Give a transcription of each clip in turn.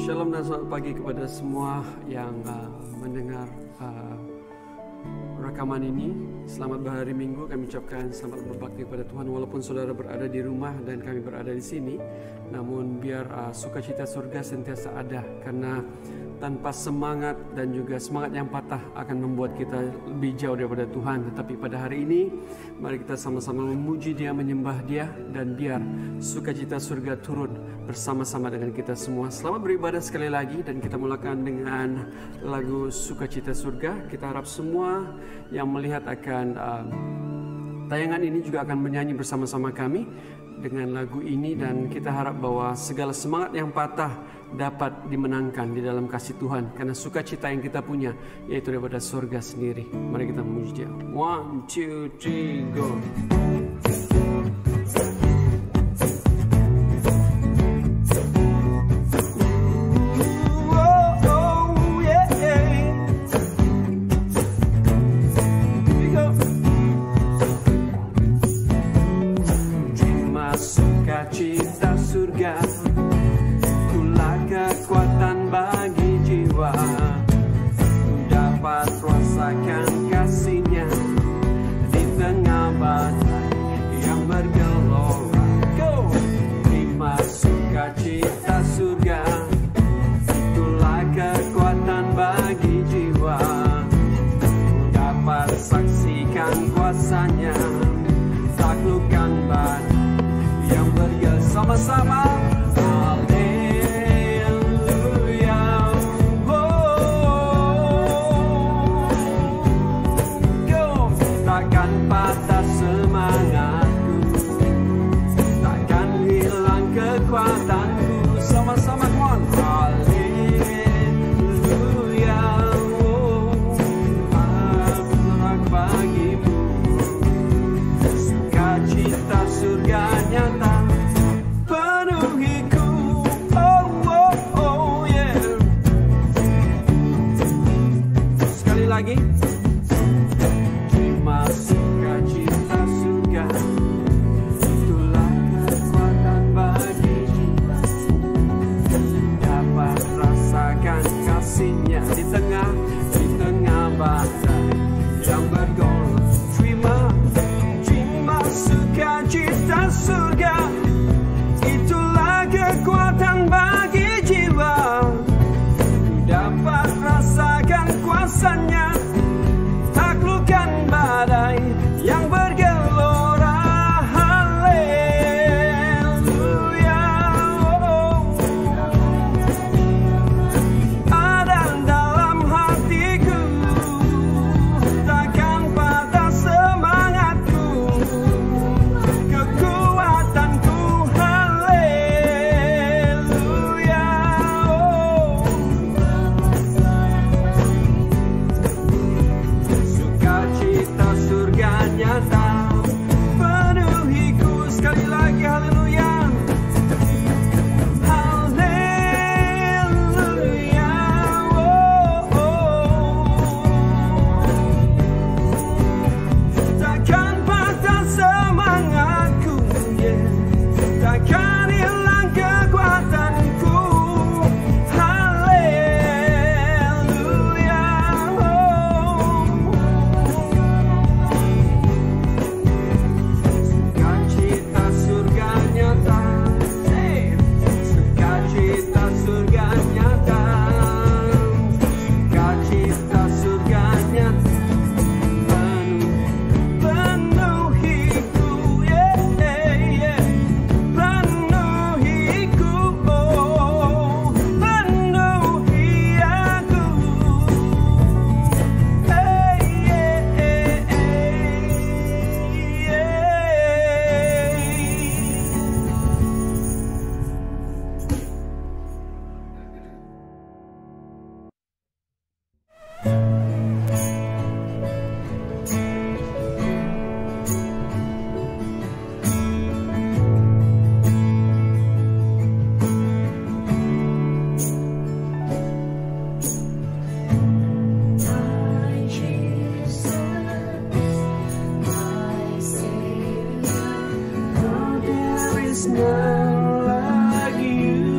Shalom dan selamat pagi kepada semua yang mendengar rekaman ini. Selamat berhari Minggu. Kami ucapkan selamat berbakti kepada Tuhan. Walaupun saudara berada di rumah dan kami berada di sini, namun biar sukacita surga sentiasa ada, karena tanpa semangat dan juga semangat yang patah akan membuat kita lebih jauh daripada Tuhan. Tetapi pada hari ini, mari kita sama-sama memuji Dia, menyembah Dia, dan biar sukacita surga turun bersama-sama dengan kita semua. Selamat beribadah sekali lagi, dan kita mulakan dengan lagu Sukacita Surga. Kita harap semua yang melihat akan tayangan ini juga akan menyanyi bersama-sama kami dengan lagu ini, dan kita harap bahwa segala semangat yang patah dapat dimenangkan di dalam kasih Tuhan, karena sukacita yang kita punya yaitu daripada surga sendiri. Mari kita memuji Dia. 1, 2, 3, go. Sukacita surga, itulah kekuatan bagi jiwa. Dapat rasakan kasih-Nya di tengah badai yang bergelora. Go! Terima sukacita surga, itulah kekuatan bagi jiwa. Dapat saksikan kuasa-Nya, taklukkan badai yang bersama-sama. Haleluya. Go. Takkan patah semangatku, takkan hilang kekuatanku. Sama-sama, come on. Haleluya. Aku bagimu sukacita surga nyata. Lagi. Terima sukacita surga, itulah kekuatan bagi jiwa. Dapat rasakan kasih-Nya di tengah badai yang bergolak. Terima sukacita surga, itulah kekuatan bagi jiwa. Dapat rasakan kuasa-Nya, taklukkan badai yang bergelora. Haleluya. Ada dalam hatiku, takkan patah semangatku, kekuatanku. Haleluya. Sukacita surga nyata penuhiku. Sekali lagi, haleluya. Haleluya. Takkan patah semangatku, takkan hilang kekuatanku. Haleluya. Sukacita surga nyata. Sukacita surga nyata. Sukacita surga nyata. Penuhiku, penuhiku, penuhi aku. None like you.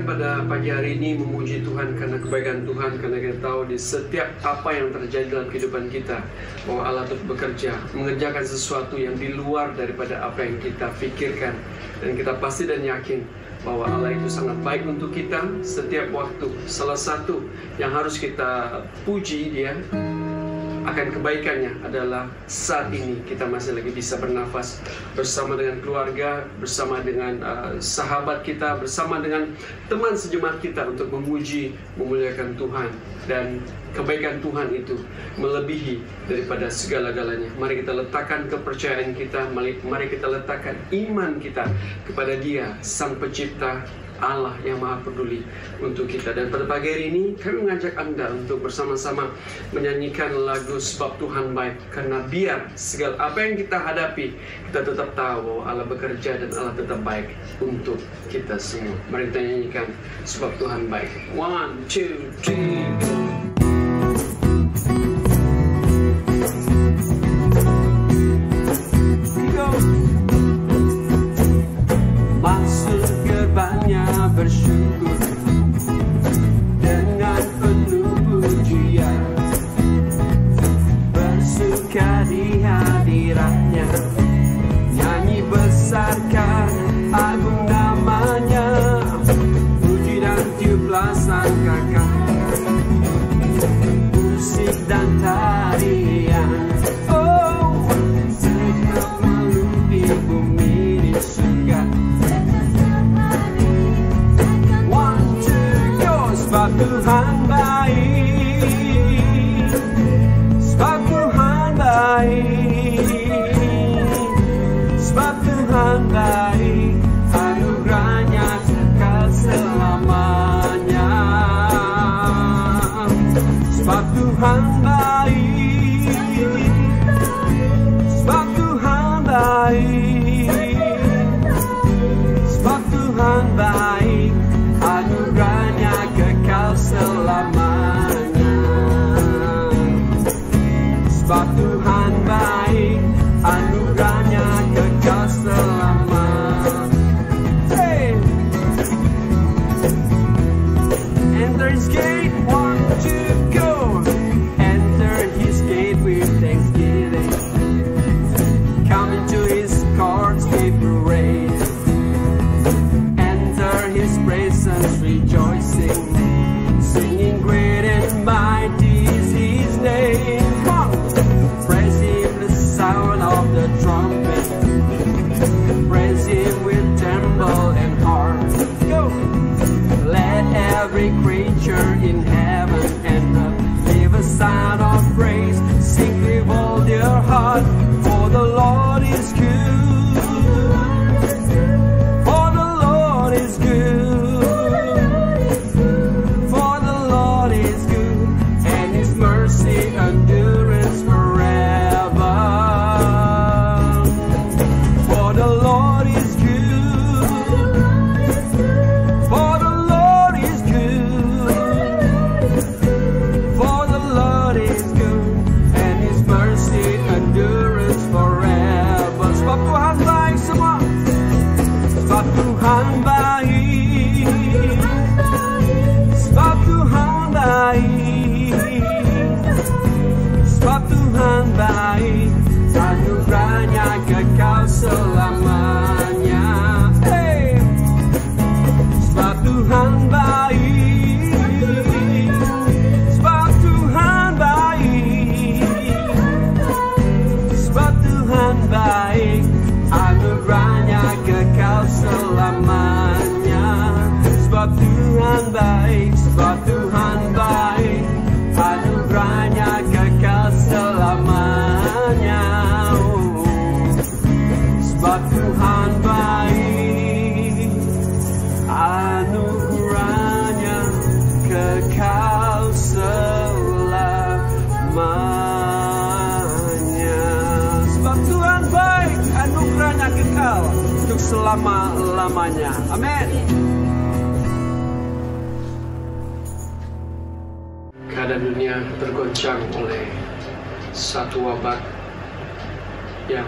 Pada pagi hari ini memuji Tuhan karena kebaikan Tuhan, karena kita tahu di setiap apa yang terjadi dalam kehidupan kita bahwa Allah terus bekerja, mengerjakan sesuatu yang di luar daripada apa yang kita pikirkan, dan kita pasti dan yakin bahwa Allah itu sangat baik untuk kita setiap waktu. Salah satu yang harus kita puji Dia akan kebaikannya adalah saat ini kita masih lagi bisa bernafas bersama dengan keluarga, bersama dengan sahabat kita, bersama dengan teman sejemaat kita untuk memuji, memuliakan Tuhan. Dan kebaikan Tuhan itu melebihi daripada segala-galanya. Mari kita letakkan kepercayaan kita, mari kita letakkan iman kita kepada Dia, Sang Pencipta Allah yang maha peduli untuk kita. Dan pada pagi hari ini kami mengajak Anda untuk bersama-sama menyanyikan lagu Sebab Tuhan Baik. Karena biar segala apa yang kita hadapi, kita tetap tahu bahwa Allah bekerja dan Allah tetap baik untuk kita semua. Mari kita nyanyikan Sebab Tuhan Baik. 1, 2, 3, go. Masuk gerbangnya bersyukur dengan penuh pujian, bersuka di hadiratnya, nyanyi besarkan agung namanya, puji dan tiuplah sangkakan, musik dan tarian, oh tetap melupi bumi di surga. Sebab Tuhan baik, sebab Tuhan baik, sebab Tuhan baik, anugerahnya kekal selamanya. Sebab Tuhan baik, sebab Tuhan baik, sebab Tuhan baik, anugerahnya kekal selamanya. Sebab Tuhan baik, anugerahnya kekal selamanya. Hey! Enter his gate, 1, 2, go. Enter his gate with thanksgiving, come into his courts with praise, enter his presence rejoicing, singing great and mighty is his name. Come, praise him the sound of the trumpet, praise him with timbrel and harp. Go, let every creature in heaven and earth give a sound of praise, sing with all their heart, for the Lord is good, for the Lord is good. Endurance forever. For the Lord is good, for the Lord is good, for the Lord is good, and his mercy endurance forever. Sebab Tuhan baik semua, sebab Tuhan baik, sebab Tuhan baik, sebab Tuhan baik, anugerahnya kekal selamanya. Hey! Sebab Tuhan baik, sebab Tuhan baik, sebab Tuhan baik, anugerahnya kekal selamanya. Sebab Tuhan baik, sebab Tuhan baik, anugerahnya kekal selamanya. Sebab Tuhan baik, anugerahnya kekal selamanya. Sebab Tuhan baik, anugerahnya kekal untuk selama-lamanya. Amin. Keadaan dunia tergoncang oleh satu wabah yang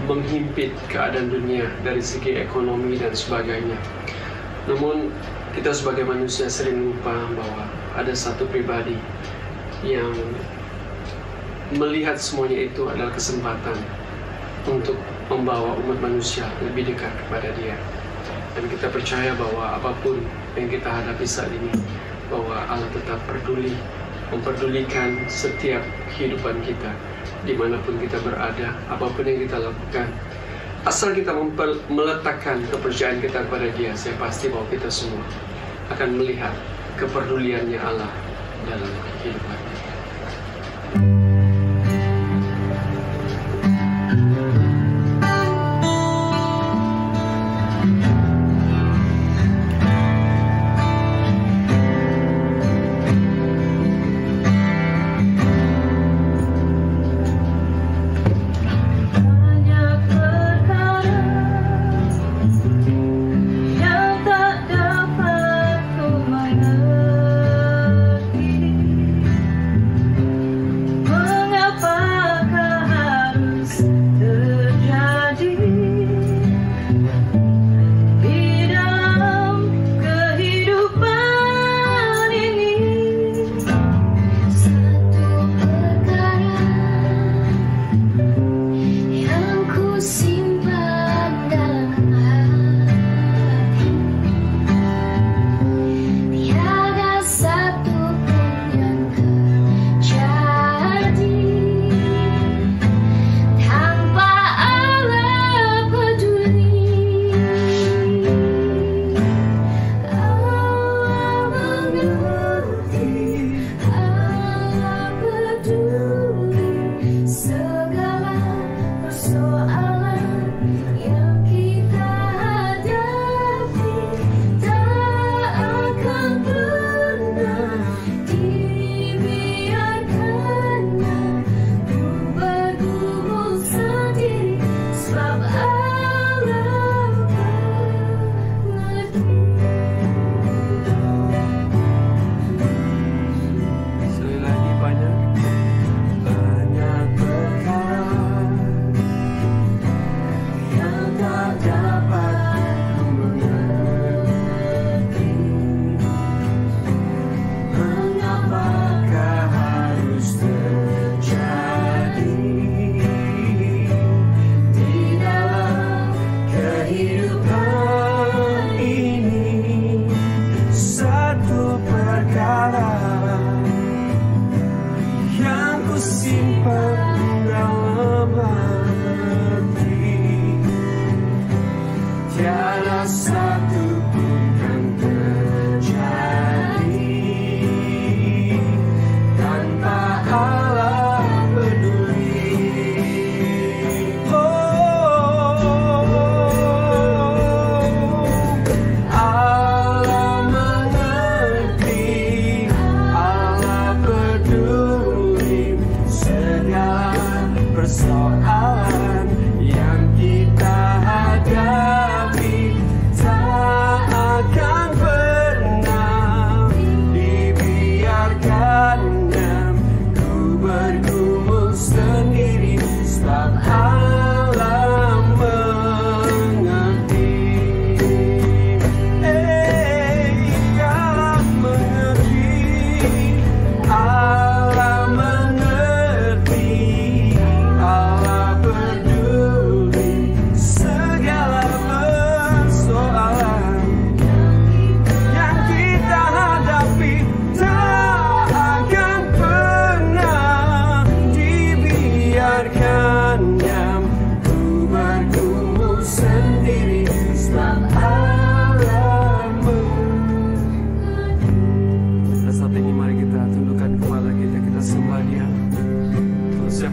menghimpit keadaan dunia dari segi ekonomi dan sebagainya. Namun kita sebagai manusia sering lupa bahwa ada satu pribadi yang melihat semuanya itu adalah kesempatan untuk membawa umat manusia lebih dekat kepada Dia. Dan kita percaya bahwa apapun yang kita hadapi saat ini, bahwa Allah tetap peduli, memperdulikan setiap kehidupan kita, dimanapun kita berada, apapun yang kita lakukan. Asal kita meletakkan kepercayaan kita kepada Dia, saya pasti bahwa kita semua akan melihat kepeduliannya Allah dalam kehidupan kita.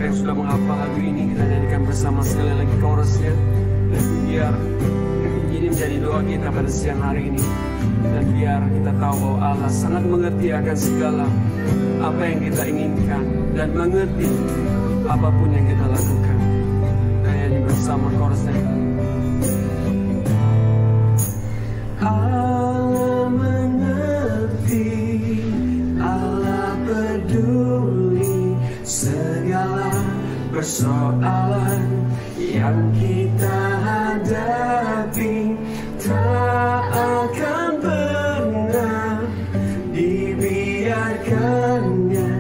siapa yang sudah menghafal lagu ini, kita nyanyikan bersama sekali lagi chorusnya. Dan biar ini menjadi doa kita pada siang hari ini. Dan biar kita tahu bahwa Allah sangat mengerti akan segala apa yang kita inginkan, dan mengerti apapun yang kita lakukan. Dan nyanyi bersama chorusnya. Allah mengerti, Allah peduli segala persoalan yang kita hadapi. Tak akan pernah dibiarkannya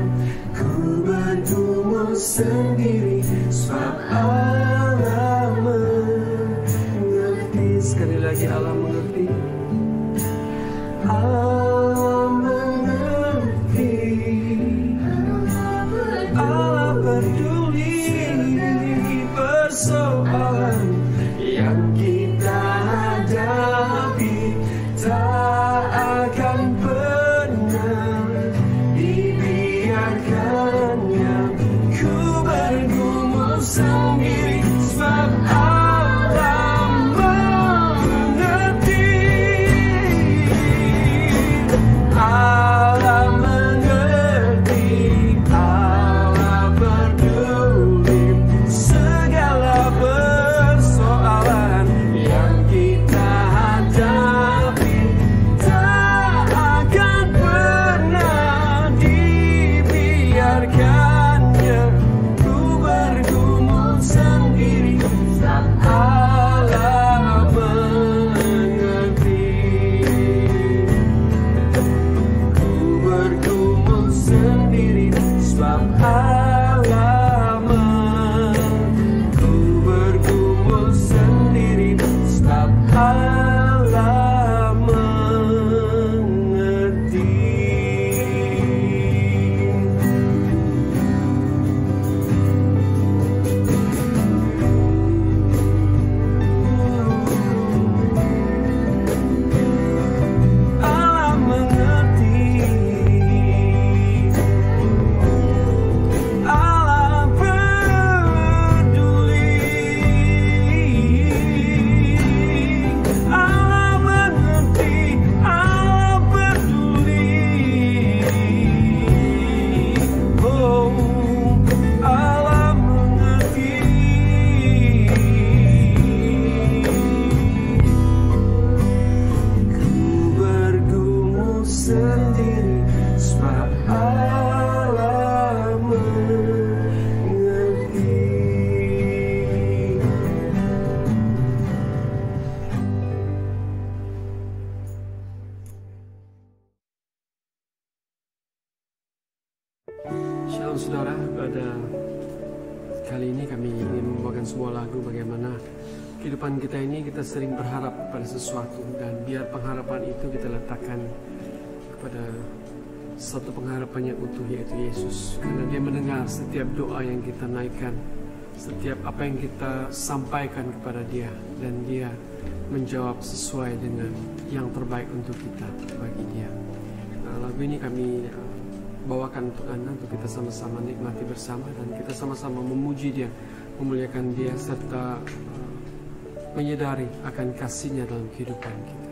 ku bergumul sendiri, sebab Allah mengerti. Sekali lagi, Allah mengerti. Allah mengerti, Allah peduli persoalan yang kita hadapi. Tak akan pernah dibiarkannya ku bergumul sendiri, sebab Allah mengerti. Allah mengerti, Allah peduli segala persoalan yang kita hadapi. Tak akan pernah dibiarkannya ku bergumul sendiri, sebab Allah mengerti. Ku bergumul sendiri, sebab Allah ku bergumul sendiri, sebab Allah mengerti. Allah mengerti, Allah peduli, Allah mengerti, Allah peduli. Oh, Allah mengerti. Ku bergumul sendiri, sebab Allah mengerti. Shalom saudara, pada kali ini kami ingin membawakan sebuah lagu bagaimana kehidupan kita ini kita sering berharap pada sesuatu, dan biar pengharapan itu kita letakkan kepada satu pengharapan yang utuh, yaitu Yesus. Karena Dia mendengar setiap doa yang kita naikkan, setiap apa yang kita sampaikan kepada Dia, dan Dia menjawab sesuai dengan yang terbaik untuk kita bagi Dia. Nah, lagu ini kami bawakan untuk Anda, untuk kita sama-sama nikmati bersama, dan kita sama-sama memuji Dia, memuliakan Dia, serta menyadari akan kasih-Nya dalam kehidupan kita.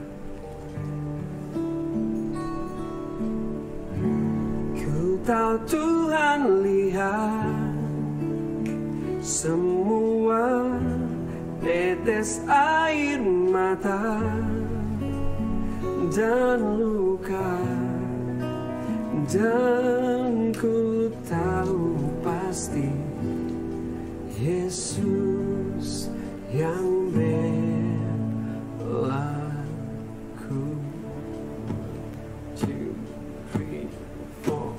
Ku tahu Tuhan lihat semua tetes air mata dan luka, dan ku tahu pasti Yesus yang belaku. 2, 3, 4.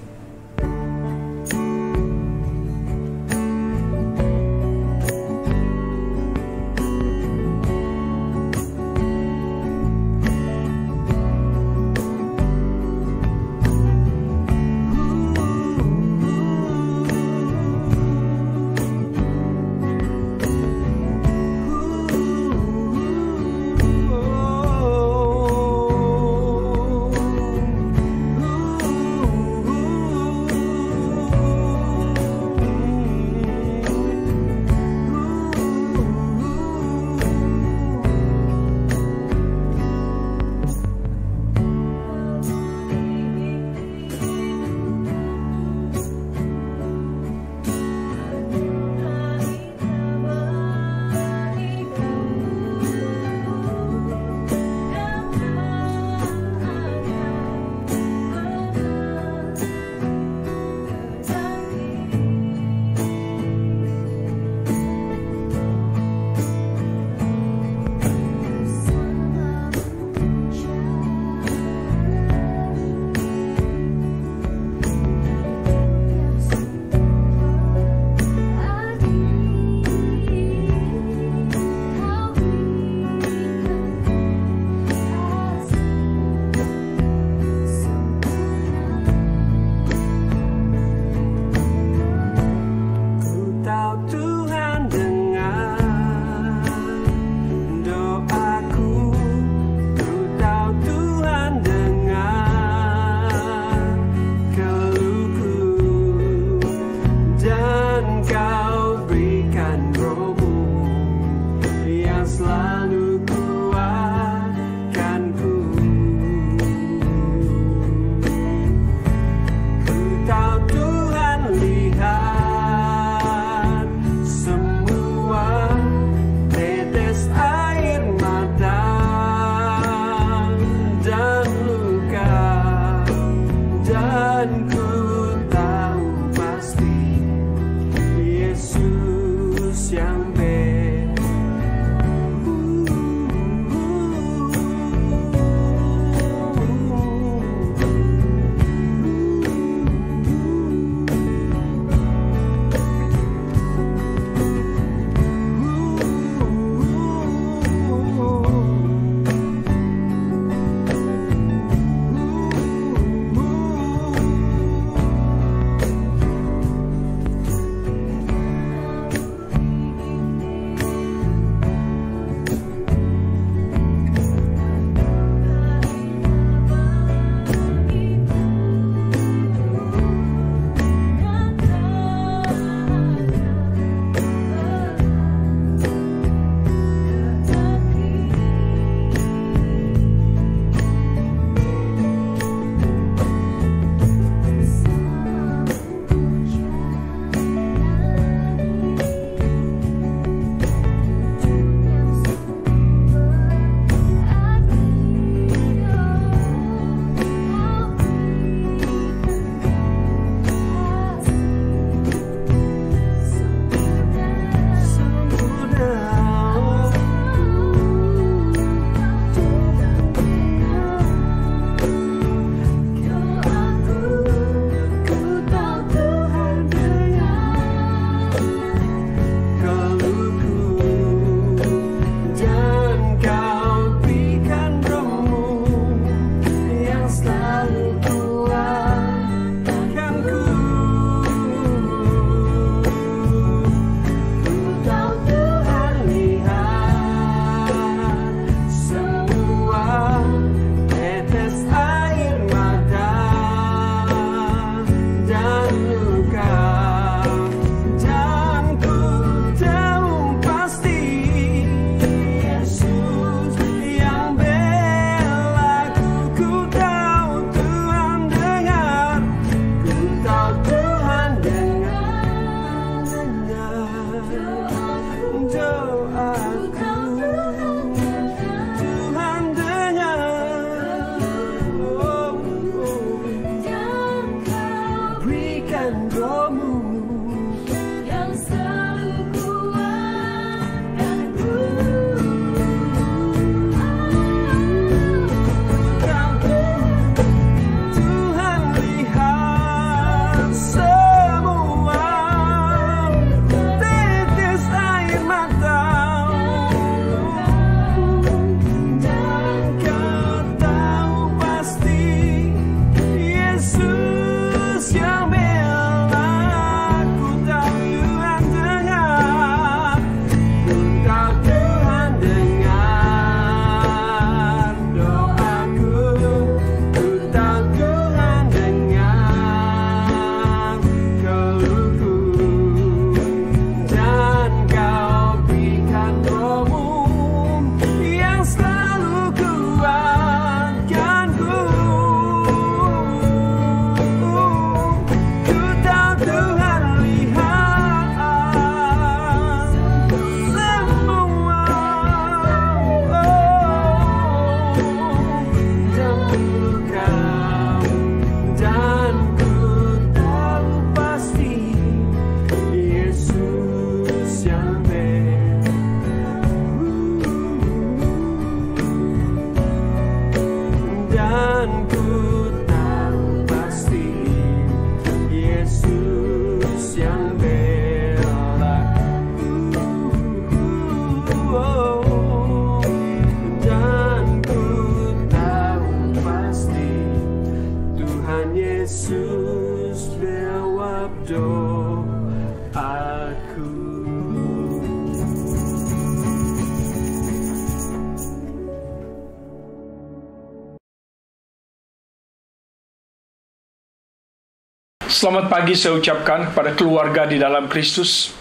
Selamat pagi saya ucapkan kepada keluarga di dalam Kristus.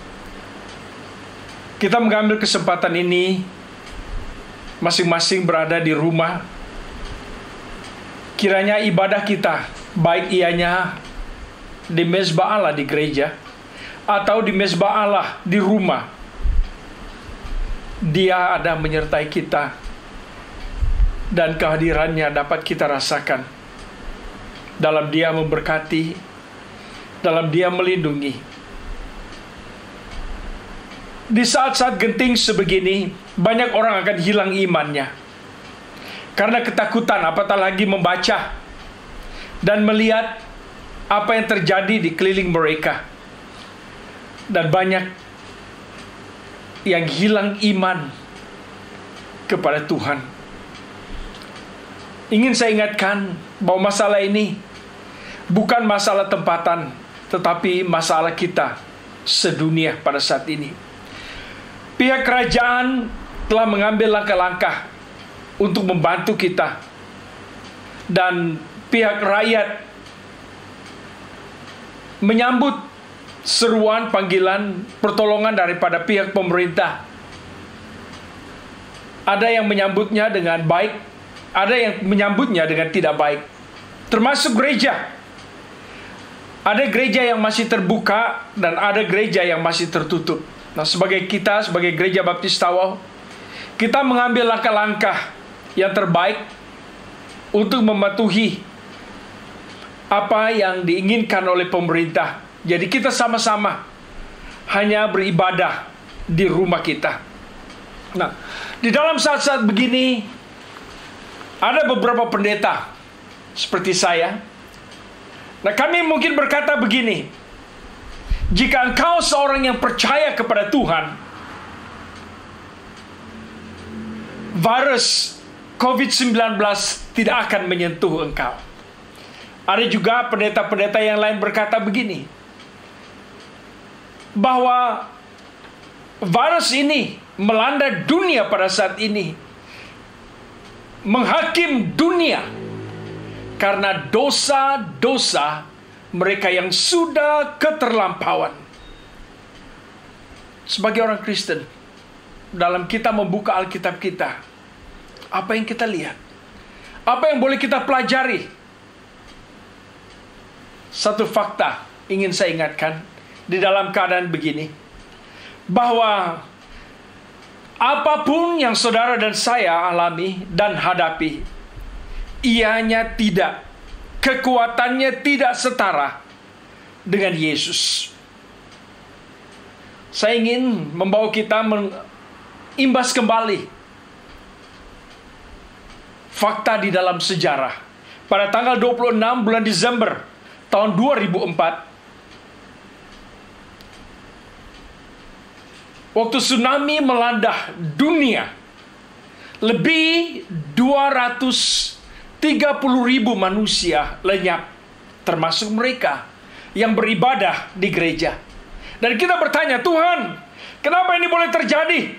Kita mengambil kesempatan ini masing-masing berada di rumah. Kiranya ibadah kita, baik ianya di mezbah Allah di gereja atau di mezbah Allah di rumah, Dia ada menyertai kita dan kehadirannya dapat kita rasakan. Dalam Dia memberkati, dalam Dia melindungi. Di saat-saat genting sebegini, banyak orang akan hilang imannya karena ketakutan, apatah lagi membaca dan melihat apa yang terjadi di keliling mereka. Dan banyak yang hilang iman kepada Tuhan. Ingin saya ingatkan bahwa masalah ini bukan masalah tempatan, tetapi masalah kita sedunia pada saat ini. Pihak kerajaan telah mengambil langkah-langkah untuk membantu kita, dan pihak rakyat menyambut seruan panggilan pertolongan daripada pihak pemerintah. Ada yang menyambutnya dengan baik, ada yang menyambutnya dengan tidak baik, termasuk gereja. Ada gereja yang masih terbuka dan ada gereja yang masih tertutup. Nah, sebagai gereja Baptis Tawau, kita mengambil langkah-langkah yang terbaik untuk mematuhi apa yang diinginkan oleh pemerintah. Jadi kita sama-sama hanya beribadah di rumah kita. Nah, di dalam saat-saat begini, ada beberapa pendeta seperti saya. Nah, kami mungkin berkata begini, jika engkau seorang yang percaya kepada Tuhan, virus COVID-19 tidak akan menyentuh engkau. Ada juga pendeta-pendeta yang lain berkata begini, bahwa virus ini melanda dunia pada saat ini, menghakim dunia karena dosa-dosa mereka yang sudah keterlampauan. Sebagai orang Kristen, dalam kita membuka Alkitab kita, apa yang kita lihat? Apa yang boleh kita pelajari? Satu fakta ingin saya ingatkan di dalam keadaan begini, bahwa apapun yang saudara dan saya alami dan hadapi, kekuatannya tidak setara dengan Yesus. Saya ingin membawa kita mengimbas kembali fakta di dalam sejarah. Pada tanggal 26 bulan Desember tahun 2004, waktu tsunami melanda dunia, lebih 230.000 manusia lenyap, termasuk mereka yang beribadah di gereja. Dan kita bertanya, Tuhan, kenapa ini boleh terjadi?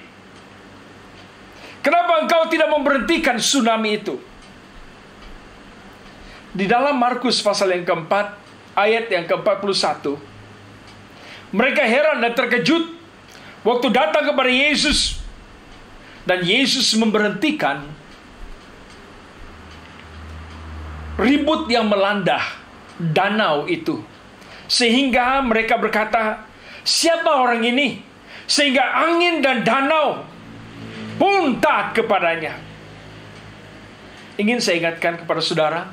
Kenapa Engkau tidak memberhentikan tsunami itu? Di dalam Markus pasal yang keempat, ayat yang ke-41, mereka heran dan terkejut waktu datang kepada Yesus, dan Yesus memberhentikan ribut yang melanda danau itu. Sehingga mereka berkata, siapa orang ini? Sehingga angin dan danau pun taat kepadanya. Ingin saya ingatkan kepada saudara,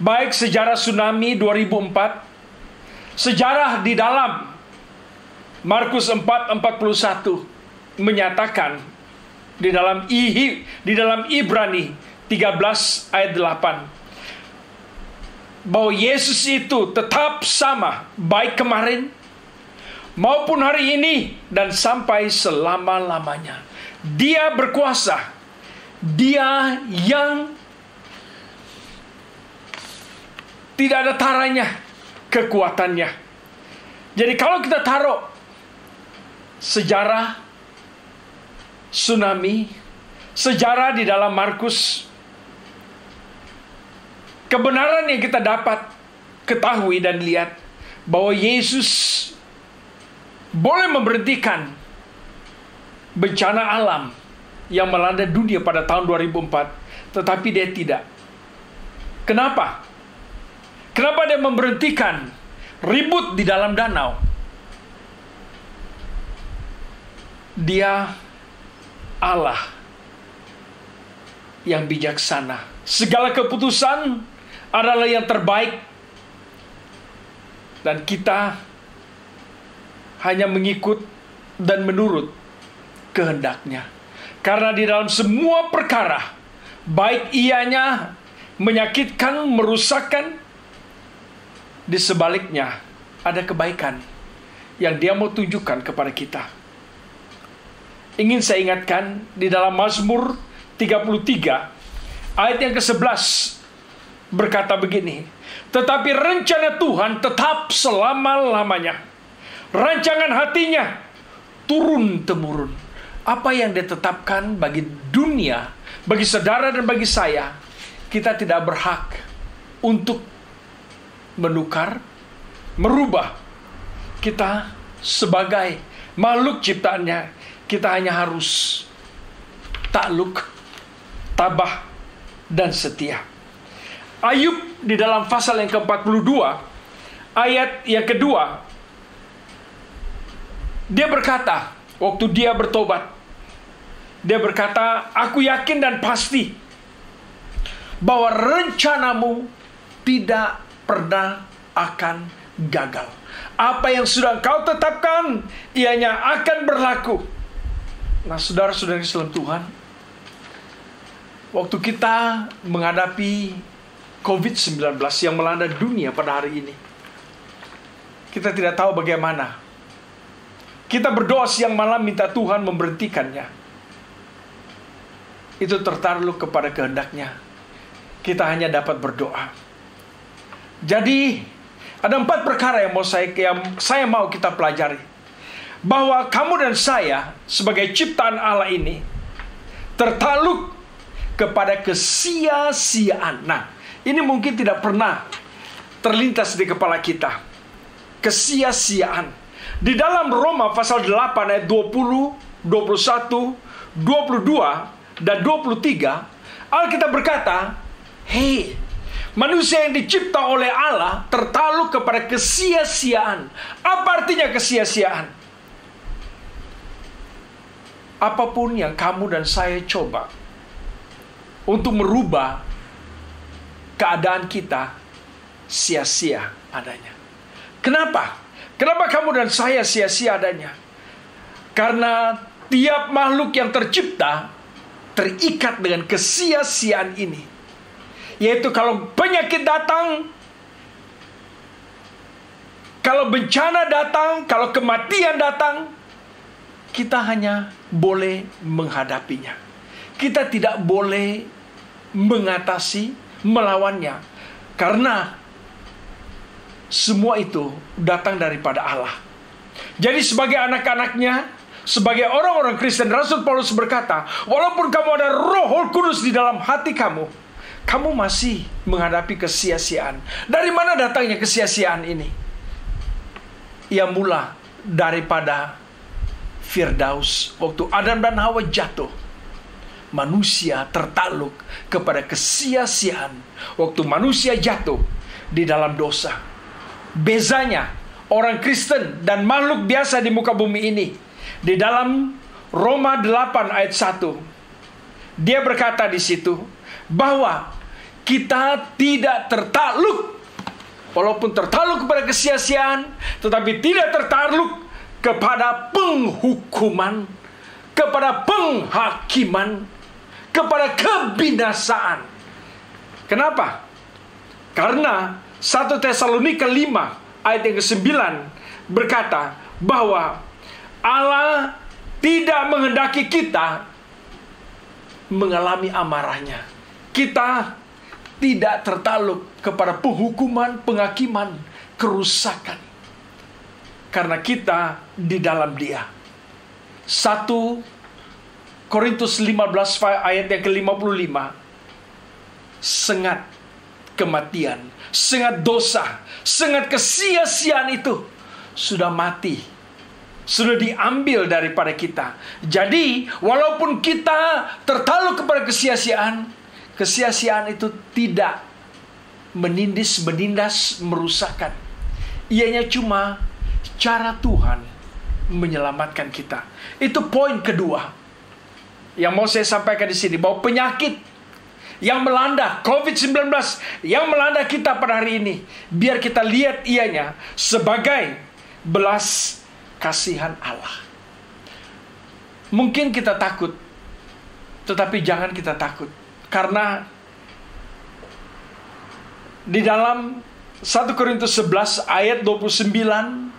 baik sejarah tsunami 2004, sejarah di dalam Markus 4:41 menyatakan di dalam Ibrani 13 ayat 8 bahwa Yesus itu tetap sama, baik kemarin maupun hari ini dan sampai selama-lamanya. Dia berkuasa. Dia yang tidak ada taranya kekuatannya. Jadi kalau kita taruh sejarah tsunami, sejarah di dalam Markus, kebenaran yang kita dapat ketahui dan lihat bahwa Yesus boleh memberhentikan bencana alam yang melanda dunia pada tahun 2004, tetapi dia tidak. Kenapa? Kenapa dia memberhentikan ribut di dalam danau? Dia Allah yang bijaksana. Segala keputusan adalah yang terbaik, dan kita hanya mengikut dan menurut kehendaknya. Karena di dalam semua perkara, baik ianya menyakitkan, merusakkan, di sebaliknya ada kebaikan yang Dia mau tunjukkan kepada kita. Ingin saya ingatkan di dalam Mazmur 33 ayat yang ke-11 berkata begini, tetapi rencana Tuhan tetap selama-lamanya, rancangan hatinya turun-temurun. Apa yang ditetapkan bagi dunia, bagi saudara dan bagi saya, kita tidak berhak untuk menukar, merubah. Kita sebagai makhluk ciptaannya, kita hanya harus takluk, tabah, dan setia. Ayub di dalam pasal yang ke-42 ayat yang kedua, dia berkata, waktu dia bertobat, dia berkata, aku yakin dan pasti bahwa rencanamu tidak pernah akan gagal. Apa yang sudah engkau tetapkan, ianya akan berlaku. Nah, saudara-saudari dalam Tuhan, waktu kita menghadapi COVID-19 yang melanda dunia pada hari ini, kita tidak tahu bagaimana. Kita berdoa siang malam minta Tuhan memberhentikannya. Itu tertakluk kepada kehendaknya. Kita hanya dapat berdoa. Jadi ada 4 perkara yang saya mau kita pelajari. Bahwa kamu dan saya sebagai ciptaan Allah ini tertakluk kepada kesia-siaan. Nah, ini mungkin tidak pernah terlintas di kepala kita. Kesia-siaan. Di dalam Roma pasal 8 ayat 20, 21, 22, dan 23, Alkitab berkata, hei, manusia yang dicipta oleh Allah tertakluk kepada kesia-siaan. Apa artinya kesia-siaan? Apapun yang kamu dan saya coba untuk merubah keadaan kita, sia-sia adanya. Kenapa? Kenapa kamu dan saya sia-sia adanya? Karena tiap makhluk yang tercipta terikat dengan kesia-siaan ini. Yaitu kalau penyakit datang, kalau bencana datang, kalau kematian datang, kita hanya boleh menghadapinya. Kita tidak boleh mengatasi, melawannya. Karena semua itu datang daripada Allah. Jadi sebagai anak-anaknya, sebagai orang-orang Kristen, Rasul Paulus berkata, walaupun kamu ada Roh Kudus di dalam hati kamu, kamu masih menghadapi kesia-siaan. Dari mana datangnya kesia-siaan ini? Ia mula daripada Firdaus. Waktu Adam dan Hawa jatuh, manusia tertakluk kepada kesia-siaan. Waktu manusia jatuh di dalam dosa. Bezanya orang Kristen dan makhluk biasa di muka bumi ini, di dalam Roma 8 ayat 1, dia berkata di situ bahwa kita tidak tertakluk, walaupun tertakluk kepada kesia-siaan, tetapi tidak tertakluk kepada penghukuman, kepada penghakiman, kepada kebinasaan. Kenapa? Karena 1 Tesalonika 5 ayat yang ke-9 berkata bahwa Allah tidak menghendaki kita mengalami amarahnya. Kita tidak tertakluk kepada penghukuman, penghakiman, kerusakan. Karena kita di dalam Dia. 1 Korintus 15 ayat yang ke-55. Sengat kematian, sengat dosa, sengat kesia-siaan itu sudah mati, sudah diambil daripada kita. Jadi walaupun kita tertakluk kepada kesia-siaan, kesia-siaan itu tidak menindas, merusakkan. Ianya cuma cara Tuhan menyelamatkan kita. Itu poin kedua yang mau saya sampaikan di sini, bahwa penyakit yang melanda, COVID-19 yang melanda kita pada hari ini, biar kita lihat ianya sebagai belas kasihan Allah. Mungkin kita takut, tetapi jangan kita takut. Karena di dalam 1 Korintus 11 ayat 29,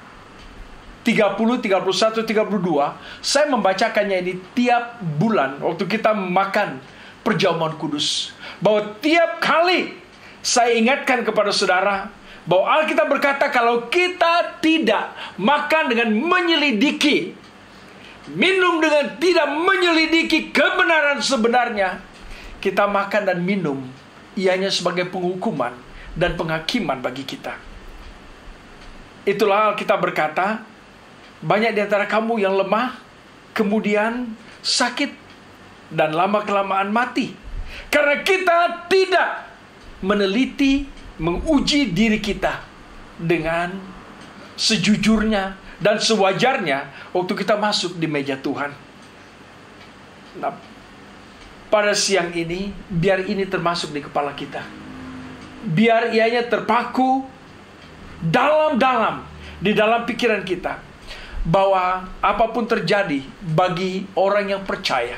30, 31, 32, saya membacakannya ini tiap bulan waktu kita makan perjamuan kudus. Bahwa tiap kali saya ingatkan kepada saudara bahwa Alkitab berkata kalau kita tidak makan dengan menyelidiki, minum dengan tidak menyelidiki kebenaran sebenarnya, kita makan dan minum ianya sebagai penghukuman dan penghakiman bagi kita. Itulah Alkitab berkata, banyak di antara kamu yang lemah, kemudian sakit, dan lama-kelamaan mati. Karena kita tidak meneliti, menguji diri kita dengan sejujurnya dan sewajarnya waktu kita masuk di meja Tuhan. Nah, pada siang ini, biar ini termasuk di kepala kita. Biar ianya terpaku dalam-dalam di dalam pikiran kita, bahwa apapun terjadi bagi orang yang percaya,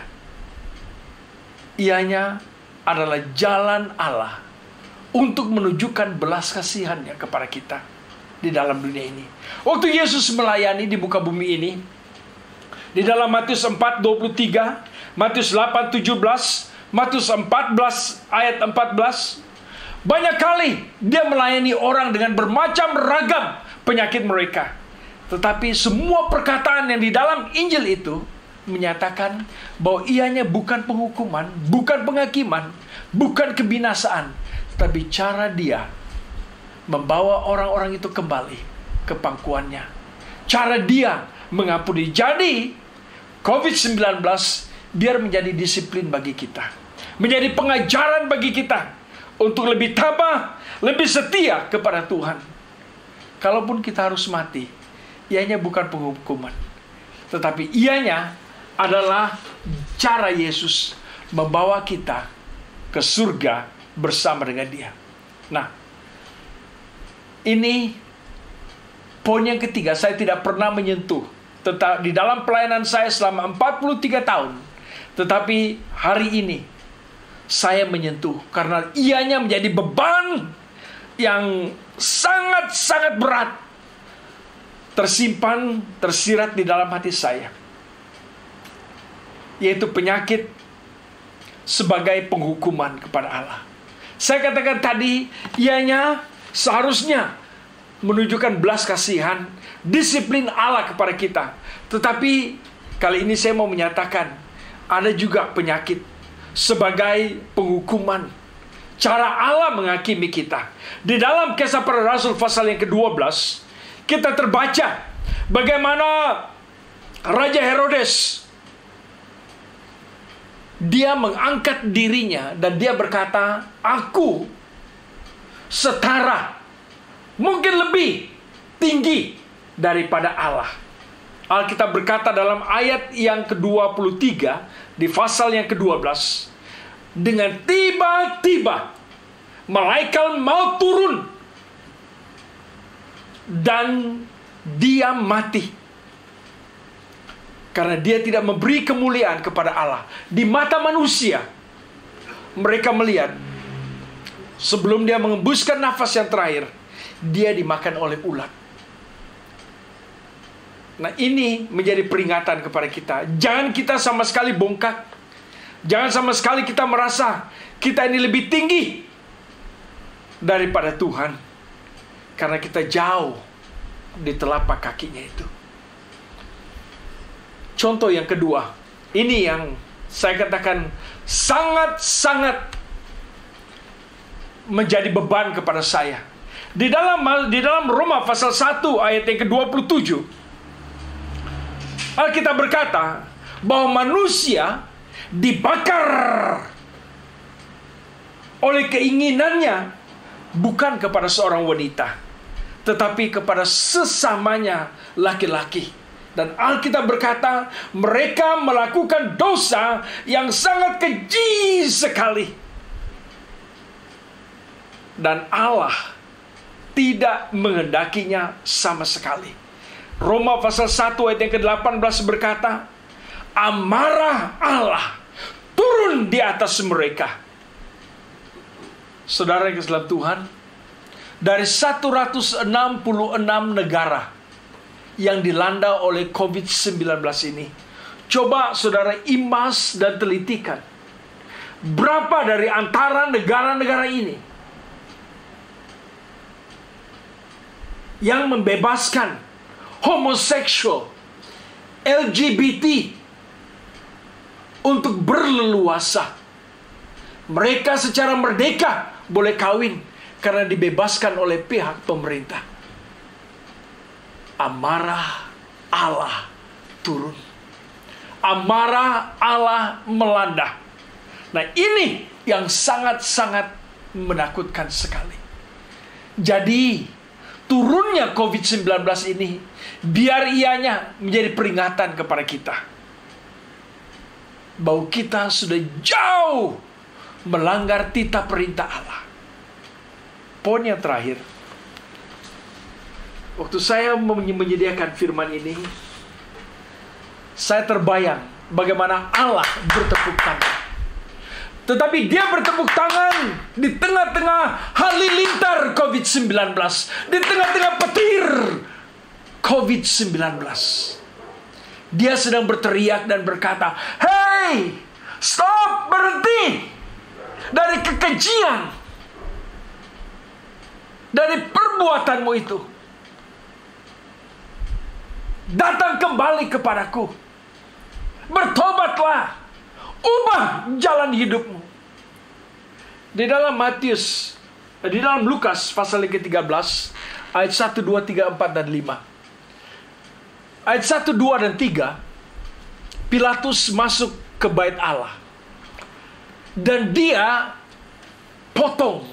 ianya adalah jalan Allah untuk menunjukkan belas kasihannya kepada kita di dalam dunia ini. Waktu Yesus melayani di muka bumi ini, di dalam Matius 4:23, Matius 8:17, Matius 14 ayat 14, banyak kali dia melayani orang dengan bermacam ragam penyakit mereka. Tetapi semua perkataan yang di dalam Injil itu menyatakan bahwa ianya bukan penghukuman, bukan penghakiman, bukan kebinasaan, tapi cara dia membawa orang-orang itu kembali ke pangkuannya. Cara dia mengampuni. Jadi COVID-19 biar menjadi disiplin bagi kita, menjadi pengajaran bagi kita untuk lebih tabah, lebih setia kepada Tuhan. Kalaupun kita harus mati, ianya bukan penghukuman, tetapi ianya adalah cara Yesus membawa kita ke surga bersama dengan Dia. Nah, ini Poin yang ketiga, saya tidak pernah menyentuh di dalam pelayanan saya selama 43 tahun. Tetapi hari ini saya menyentuh karena ianya menjadi beban yang sangat-sangat berat, tersimpan, tersirat di dalam hati saya, yaitu penyakit sebagai penghukuman kepada Allah. Saya katakan tadi, ianya seharusnya menunjukkan belas kasihan, disiplin Allah kepada kita. Tetapi kali ini saya mau menyatakan, ada juga penyakit sebagai penghukuman. Cara Allah menghakimi kita. Di dalam Kisah Para Rasul pasal yang ke-12, kita terbaca bagaimana Raja Herodes, dia mengangkat dirinya dan dia berkata, aku setara, mungkin lebih tinggi daripada Allah. Alkitab berkata dalam ayat yang ke-23 di pasal yang ke-12, dengan tiba-tiba malaikat maut turun dan dia mati karena dia tidak memberi kemuliaan kepada Allah. Di mata manusia, mereka melihat sebelum dia mengembuskan nafas yang terakhir, dia dimakan oleh ulat. Nah, ini menjadi peringatan kepada kita. Jangan kita sama sekali bongkak. Jangan sama sekali kita merasa kita ini lebih tinggi daripada Tuhan, karena kita jauh di telapak kakinya itu. Contoh yang kedua, ini yang saya katakan sangat-sangat menjadi beban kepada saya. Di dalam Roma pasal 1 ayat yang ke-27, Alkitab berkata bahwa manusia dibakar oleh keinginannya, bukan kepada seorang wanita, tetapi kepada sesamanya laki-laki. Dan Alkitab berkata mereka melakukan dosa yang sangat keji sekali, dan Allah tidak menghendakinya sama sekali. Roma pasal 1 ayat yang ke-18 berkata, amarah Allah turun di atas mereka. Saudara yang dalam Tuhan, dari 166 negara yang dilanda oleh COVID-19 ini, coba saudara imas dan telitikan, berapa dari antara negara-negara ini yang membebaskan homoseksual, LGBT untuk berleluasa. Mereka secara merdeka boleh kawin karena dibebaskan oleh pihak pemerintah. Amarah Allah turun. Amarah Allah melanda. Nah, ini yang sangat-sangat menakutkan sekali. Jadi turunnya COVID-19 ini, biar ianya menjadi peringatan kepada kita bahwa kita sudah jauh melanggar titah perintah Allah. Poin yang terakhir, waktu saya menyediakan firman ini, saya terbayang bagaimana Allah bertepuk tangan. Tetapi dia bertepuk tangan di tengah-tengah halilintar COVID-19, di tengah-tengah petir COVID-19. Dia sedang berteriak dan berkata, "Hey, stop, berhenti dari kekejian, dari perbuatanmu itu. Datang kembali kepadaku. Bertobatlah. Ubah jalan hidupmu." Di dalam Lukas pasal ke-13 ayat 1, 2, 3, 4 dan 5. Ayat 1, 2 dan 3, Pilatus masuk ke bait Allah dan dia potong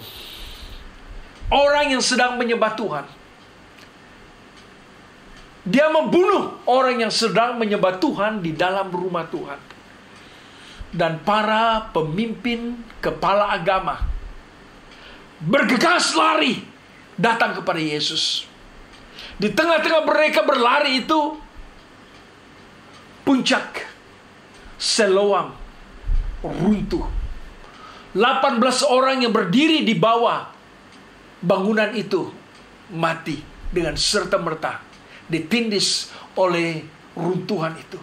orang yang sedang menyembah Tuhan. Dia membunuh orang yang sedang menyembah Tuhan di dalam rumah Tuhan. Dan para pemimpin kepala agama bergegas lari datang kepada Yesus. Di tengah-tengah mereka berlari itu, puncak Siloam runtuh. 18 orang yang berdiri di bawah bangunan itu mati dengan serta-merta, ditindis oleh runtuhan itu.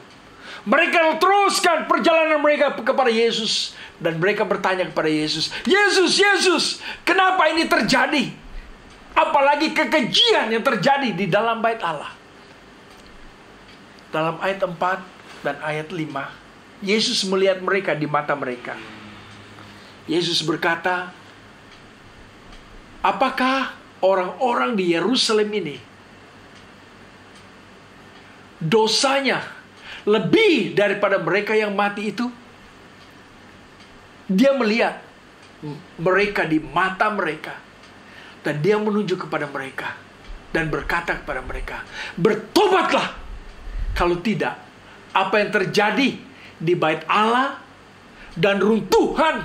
Mereka teruskan perjalanan mereka kepada Yesus, dan mereka bertanya kepada Yesus, Yesus, kenapa ini terjadi? Apalagi kekejian yang terjadi di dalam bait Allah. Dalam ayat 4 dan ayat 5, Yesus melihat mereka di mata mereka. Yesus berkata, apakah orang-orang di Yerusalem ini dosanya lebih daripada mereka yang mati itu? Dia melihat mereka di mata mereka, dan dia menunjuk kepada mereka dan berkata kepada mereka, bertobatlah, kalau tidak apa yang terjadi di bait Allah dan runtuhan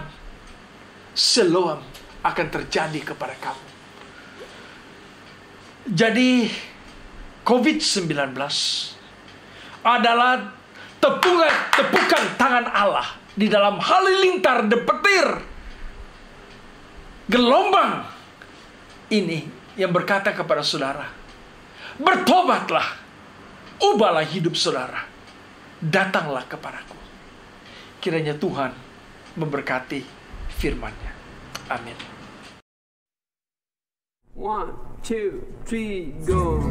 Siloam akan terjadi kepada kamu. Jadi COVID-19 adalah tepukan tangan Allah di dalam halilintar petir gelombang ini yang berkata kepada saudara, bertobatlah, ubahlah hidup saudara, datanglah kepadaku. Kiranya Tuhan memberkati firman-Nya. Amin. 1, 2, 3, go.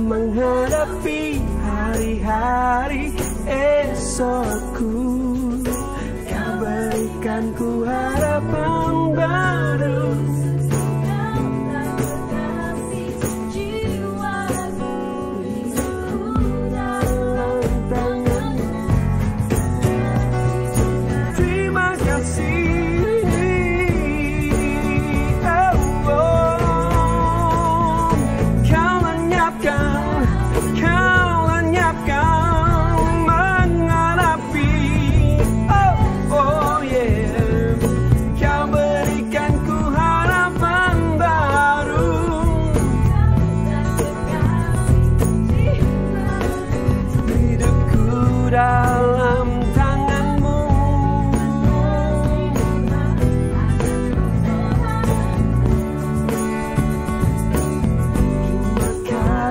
menghadapi hari-hari esokku. Kau berikan ku harapan baru.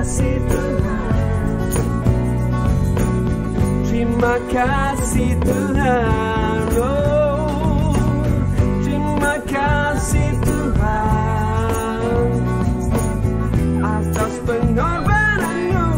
kasih Tuhan, terima kasih Tuhan, oh, terima kasih Tuhan atas pengorbanan-Mu.